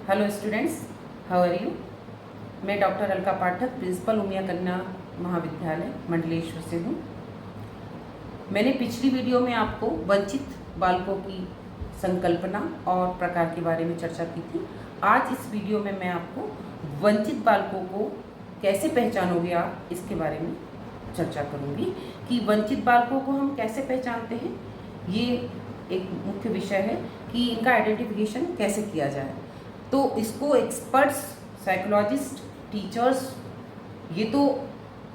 Hello students, how are you. मैं doctor Alka Pathak, principal Umiya Kanya Mahavidyalaya Mandleshwar से हूँ। मैंने पिछली वीडियो में आपको वंचित बालकों की संकल्पना और प्रकार के बारे में चर्चा की थी। आज इस वीडियो में मैं आपको वंचित बालकों को कैसे पहचानोगे आप, इसके बारे में चर्चा करूँगी कि वंचित बालकों को हम कैसे पहचानते हैं। ये एक मुख्य विषय है कि इनका आइडेंटिफिकेशन कैसे किया जाए। तो इसको एक्सपर्ट्स, साइकोलॉजिस्ट, टीचर्स ये तो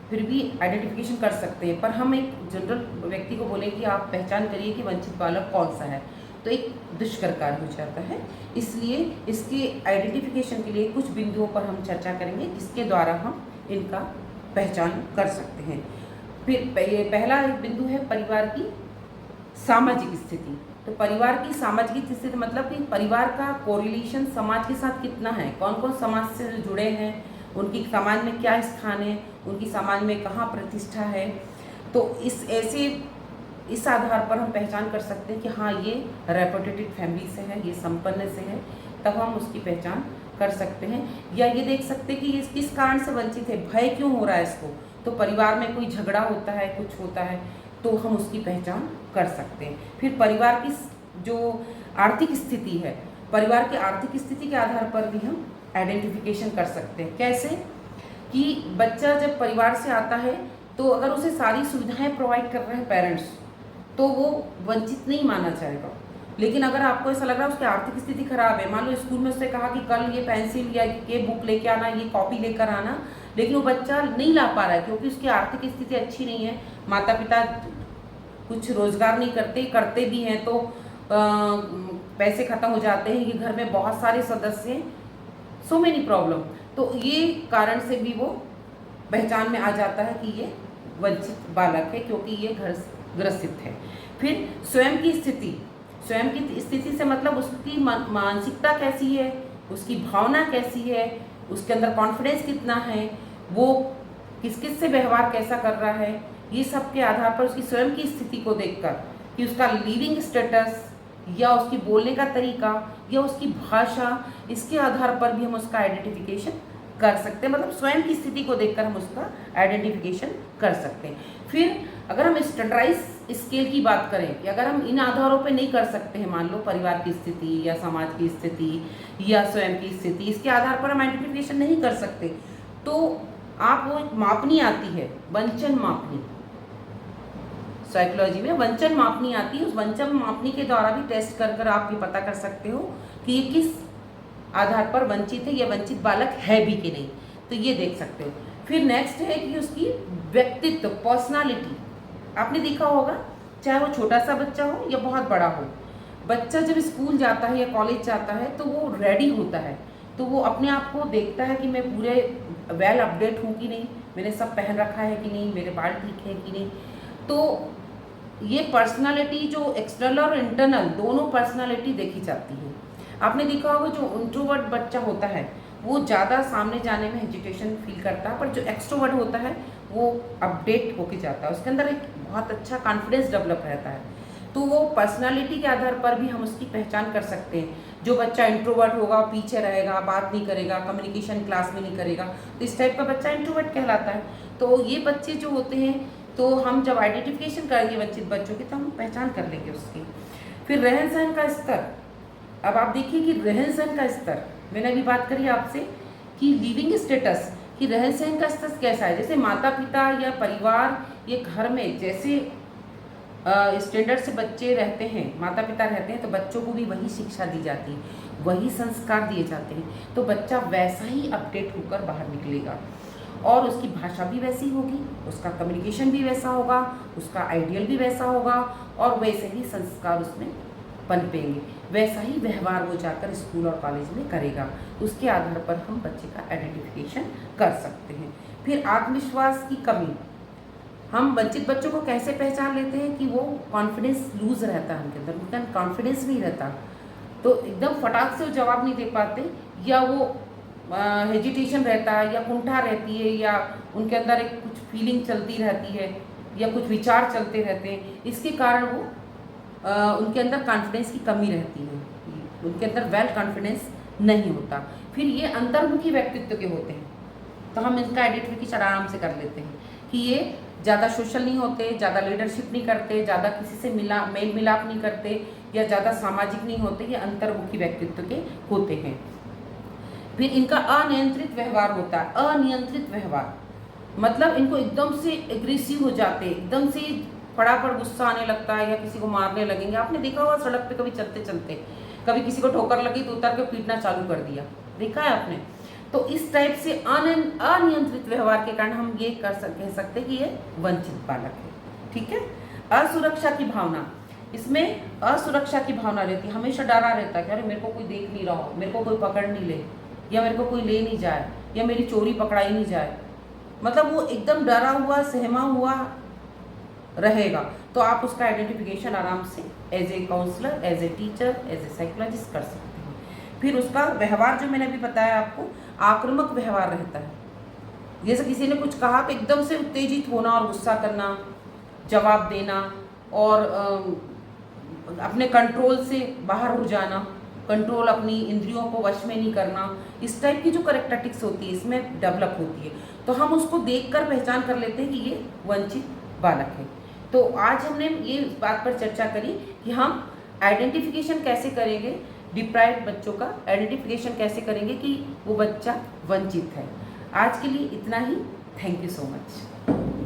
फिर भी आइडेंटिफिकेशन कर सकते हैं, पर हम एक जनरल व्यक्ति को बोलें कि आप पहचान करिए कि वंचित बालक कौन सा है, तो एक दुष्कर कार्य हो जाता है। इसलिए इसके आइडेंटिफिकेशन के लिए कुछ बिंदुओं पर हम चर्चा करेंगे जिसके द्वारा हम इनका पहचान कर सकते हैं। फिर पहला एक बिंदु है परिवार की सामाजिक स्थिति। तो परिवार की सामाजिक स्थिति मतलब कि परिवार का कोरिलेशन समाज के साथ कितना है, कौन कौन समाज से जुड़े हैं, उनकी समाज में क्या स्थान है, उनकी समाज में कहाँ प्रतिष्ठा है। तो इस आधार पर हम पहचान कर सकते हैं कि हाँ, ये रेपुटेटेड फैमिली से है, ये संपन्न से है, तब हम उसकी पहचान कर सकते हैं। या ये देख सकते हैं कि ये किस कारण से वंचित है, भय क्यों हो रहा है इसको। तो परिवार में कोई झगड़ा होता है, कुछ होता है, तो हम उसकी पहचान कर सकते हैं। फिर परिवार की जो आर्थिक स्थिति है, परिवार की आर्थिक स्थिति के आधार पर भी हम आइडेंटिफिकेशन कर सकते हैं। कैसे कि बच्चा जब परिवार से आता है तो अगर उसे सारी सुविधाएं प्रोवाइड कर रहे हैं पेरेंट्स, तो वो वंचित नहीं माना जाएगा। लेकिन अगर आपको ऐसा लग रहा है उसकी आर्थिक स्थिति खराब है, मान लो स्कूल में उससे कहा कि कल ये पेंसिल या ये बुक लेके आना, ये कॉपी लेकर आना, लेकिन वो बच्चा नहीं ला पा रहा है क्योंकि उसकी आर्थिक स्थिति अच्छी नहीं है, माता पिता कुछ रोजगार नहीं करते भी हैं तो पैसे खत्म हो जाते हैं, ये घर में बहुत सारे सदस्य हैं, सो मेनी प्रॉब्लम। तो ये कारण से भी वो पहचान में आ जाता है कि ये वंचित बालक है क्योंकि ये घर ग्रसित है। फिर स्वयं की स्थिति से मतलब उसकी मानसिकता कैसी है, उसकी भावना कैसी है, उसके अंदर कॉन्फिडेंस कितना है, वो किस किस से व्यवहार कैसा कर रहा है, ये सब के आधार पर उसकी स्वयं की स्थिति को देखकर कि उसका लिविंग स्टेटस या उसकी बोलने का तरीका या उसकी भाषा, इसके आधार पर भी हम उसका आइडेंटिफिकेशन कर सकते हैं। मतलब स्वयं की स्थिति को देखकर हम उसका आइडेंटिफिकेशन कर सकते हैं। फिर अगर हम स्टैंडर्डाइज स्केल की बात करें कि अगर हम इन आधारों पे नहीं कर सकते हैं, मान लो परिवार की स्थिति या समाज की स्थिति या स्वयं की स्थिति, इसके आधार पर हम आइडेंटिफिकेशन नहीं कर सकते, तो आप वो एक मापनी आती है, वंचन मापनी। साइकोलॉजी में वंचन मापनी आती है, उस वंचन मापनी के द्वारा भी टेस्ट कर कर आप ये पता कर सकते हो कि ये किस आधार पर वंचित है या वंचित बालक है भी कि नहीं, तो ये देख सकते हो। फिर नेक्स्ट है कि उसकी व्यक्तित्व, पर्सनालिटी। आपने देखा होगा चाहे वो छोटा सा बच्चा हो या बहुत बड़ा हो, बच्चा जब स्कूल जाता है या कॉलेज जाता है तो वो रेडी होता है, तो वो अपने आप को देखता है कि मैं पूरे वेल अपडेट हूँ कि नहीं, मैंने सब पहन रखा है कि नहीं, मेरे बाल ठीक है कि नहीं। तो ये पर्सनालिटी जो एक्सटर्नल और इंटरनल दोनों पर्सनालिटी देखी जाती है। आपने देखा होगा जो इंट्रोवर्ट बच्चा होता है वो ज़्यादा सामने जाने में हेजिटेशन फील करता है, पर जो एक्सट्रोवर्ट होता है वो अपडेट होके जाता है, उसके अंदर एक बहुत अच्छा कॉन्फिडेंस डेवलप रहता है। तो वो पर्सनालिटी के आधार पर भी हम उसकी पहचान कर सकते हैं। जो बच्चा इंट्रोवर्ट होगा, पीछे रहेगा, बात नहीं करेगा, कम्युनिकेशन क्लास में नहीं करेगा, तो इस टाइप का बच्चा इंट्रोवर्ट कहलाता है। तो ये बच्चे जो होते हैं, तो हम जब आइडेंटिफिकेशन करेंगे वंचित बच्चों की तो हम पहचान कर लेंगे उसकी। फिर रहन सहन का स्तर। अब आप देखिए कि रहन सहन का स्तर, मैंने अभी बात करी आपसे कि लिविंग स्टेटस, कि रहन सहन का स्तर कैसा है। जैसे माता पिता या परिवार या घर में जैसे स्टैंडर्ड से बच्चे रहते हैं, माता पिता रहते हैं, तो बच्चों को भी वही शिक्षा दी जाती है, वही संस्कार दिए जाते हैं, तो बच्चा वैसा ही अपडेट होकर बाहर निकलेगा और उसकी भाषा भी वैसी होगी, उसका कम्युनिकेशन भी वैसा होगा, उसका आइडियल भी वैसा होगा और वैसे ही संस्कार उसमें पनपेंगे, वैसा ही व्यवहार वो जाकर स्कूल और कॉलेज में करेगा। उसके आधार पर हम बच्चे का आइडेंटिफिकेशन कर सकते हैं। फिर आत्मविश्वास की कमी, हम वंचित बच्चों को कैसे पहचान लेते हैं कि वो कॉन्फिडेंस लूज रहता है, उनके अंदर उनका कॉन्फिडेंस नहीं रहता, तो एकदम फटाक से वो जवाब नहीं दे पाते, या वो हेजिटेशन रहता है या कुंठा रहती है, या उनके अंदर एक कुछ फीलिंग चलती रहती है या कुछ विचार चलते रहते हैं, इसके कारण वो उनके अंदर कॉन्फिडेंस की कमी रहती है, उनके अंदर वेल कॉन्फिडेंस नहीं होता। फिर ये अंतर्मुखी व्यक्तित्व के होते हैं, तो हम इनका आइडेंटिफिकेशन आराम से कर लेते हैं कि ये ज़्यादा सोशल नहीं होते, ज़्यादा लीडरशिप नहीं करते, ज़्यादा किसी से मेल मिलाप नहीं करते या ज़्यादा सामाजिक नहीं होते, ये अंतर्मुखी व्यक्तित्व के होते हैं। फिर इनका अनियंत्रित व्यवहार होता है। अनियंत्रित व्यवहार मतलब इनको एकदम से एग्रेसिव हो जाते, एकदम से फटाफट गुस्सा आने लगता है या किसी को मारने लगेंगे। आपने देखा होगा सड़क पे कभी चलते चलते कभी किसी को ठोकर लगी तो उतर के पीटना चालू कर दिया, देखा है आपने। तो इस टाइप से अनियंत्रित व्यवहार के कारण हम ये कह सकते हैं कि ये वंचित बालक है। ठीक है। असुरक्षा की भावना, इसमें असुरक्षा की भावना रहती है, हमेशा डरा रहता है कि अरे मेरे को कोई देख नहीं रहा हो, मेरे को कोई पकड़ नहीं ले, या मेरे को कोई ले नहीं जाए, या मेरी चोरी पकड़ाई नहीं जाए। मतलब वो एकदम डरा हुआ सहमा हुआ रहेगा। तो आप उसका आइडेंटिफिकेशन आराम से as a counsellor, as a teacher, as a psychologist कर सकते हैं। फिर उसका व्यवहार जो मैंने अभी बताया आपको, आक्रामक व्यवहार रहता है। जैसे किसी ने कुछ कहा तो एकदम से उत्तेजित होना और गुस्सा करना, जवाब देना और अपने कंट्रोल से बाहर हो जाना, कंट्रोल अपनी इंद्रियों को वश में नहीं करना। इस टाइप की जो कैरेक्टरिस्टिक्स होती है इसमें डेवलप होती है, तो हम उसको देखकर पहचान कर लेते हैं कि ये वंचित बालक है। तो आज हमने ये बात पर चर्चा करी कि हम आइडेंटिफिकेशन कैसे करेंगे, डिप्राइव्ड बच्चों का आइडेंटिफिकेशन कैसे करेंगे कि वो बच्चा वंचित है। आज के लिए इतना ही। Thank you so much.